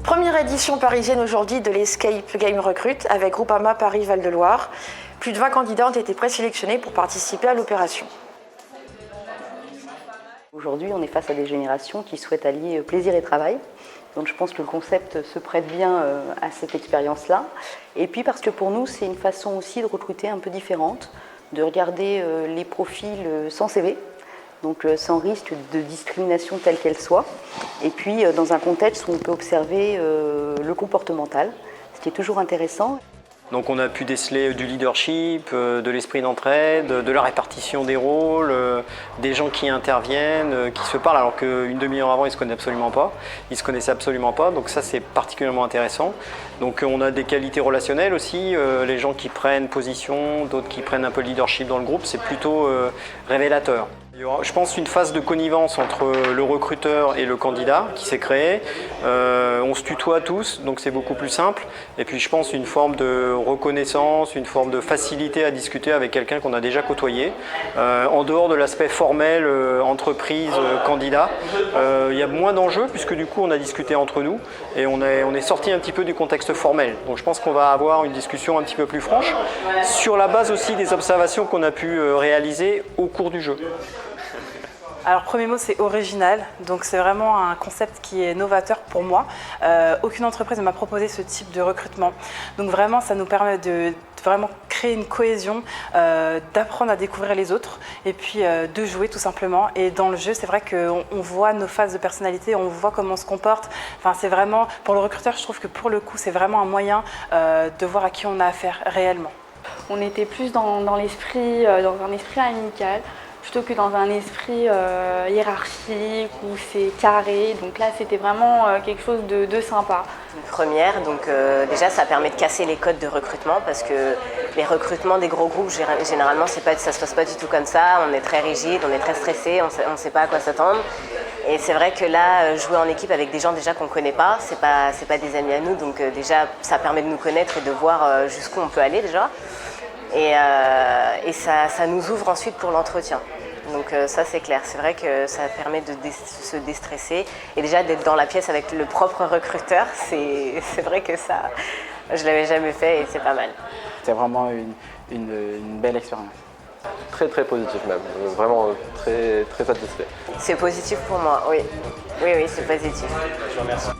Première édition parisienne aujourd'hui de l'Escape Game Recrute avec Groupama Paris Val-de-Loire. Plus de 20 candidats ont été présélectionnés pour participer à l'opération. Aujourd'hui, on est face à des générations qui souhaitent allier plaisir et travail. Donc je pense que le concept se prête bien à cette expérience-là. Et puis parce que pour nous, c'est une façon aussi de recruter un peu différente, de regarder les profils sans CV, donc sans risque de discrimination telle qu'elle soit. Et puis dans un contexte où on peut observer le comportemental, ce qui est toujours intéressant. Donc on a pu déceler du leadership, de l'esprit d'entraide, de la répartition des rôles, des gens qui interviennent, qui se parlent alors qu'une demi-heure avant ils se connaissaient absolument pas, donc ça c'est particulièrement intéressant. Donc on a des qualités relationnelles aussi, les gens qui prennent position, d'autres qui prennent un peu le leadership dans le groupe, c'est plutôt révélateur. Il y aura, je pense, une phase de connivence entre le recruteur et le candidat qui s'est créée. On se tutoie tous, donc c'est beaucoup plus simple. Et puis je pense une forme de reconnaissance, une forme de facilité à discuter avec quelqu'un qu'on a déjà côtoyé. En dehors de l'aspect formel, entreprise, candidat, il y a moins d'enjeux puisque du coup on a discuté entre nous et on est sorti un petit peu du contexte formel. Donc je pense qu'on va avoir une discussion un petit peu plus franche sur la base aussi des observations qu'on a pu réaliser au cours du jeu. Alors premier mot, c'est original, donc c'est vraiment un concept qui est novateur pour moi. Aucune entreprise ne m'a proposé ce type de recrutement, donc vraiment ça nous permet de vraiment créer une cohésion, d'apprendre à découvrir les autres et puis de jouer tout simplement. Et dans le jeu, c'est vrai qu'on voit nos phases de personnalité, on voit comment on se comporte. Enfin, c'est vraiment, pour le recruteur, je trouve que pour le coup, c'est vraiment un moyen de voir à qui on a affaire réellement. On était plus dans un esprit amical, plutôt que dans un esprit hiérarchique où c'est carré. Donc là, c'était vraiment quelque chose de sympa. Une première, donc déjà ça permet de casser les codes de recrutement parce que les recrutements des gros groupes, généralement, ça se passe pas du tout comme ça. On est très rigide, on est très stressé, on ne sait pas à quoi s'attendre. Et c'est vrai que là, jouer en équipe avec des gens déjà qu'on ne connaît pas, c'est pas des amis à nous, donc déjà ça permet de nous connaître et de voir jusqu'où on peut aller déjà. Et ça nous ouvre ensuite pour l'entretien. Donc ça c'est clair, c'est vrai que ça permet de se déstresser et déjà d'être dans la pièce avec le propre recruteur, c'est vrai que ça, je l'avais jamais fait et c'est pas mal. C'est vraiment une belle expérience. Très très positif même, vraiment très satisfait. C'est positif pour moi, oui. Oui, c'est positif. Je vous remercie.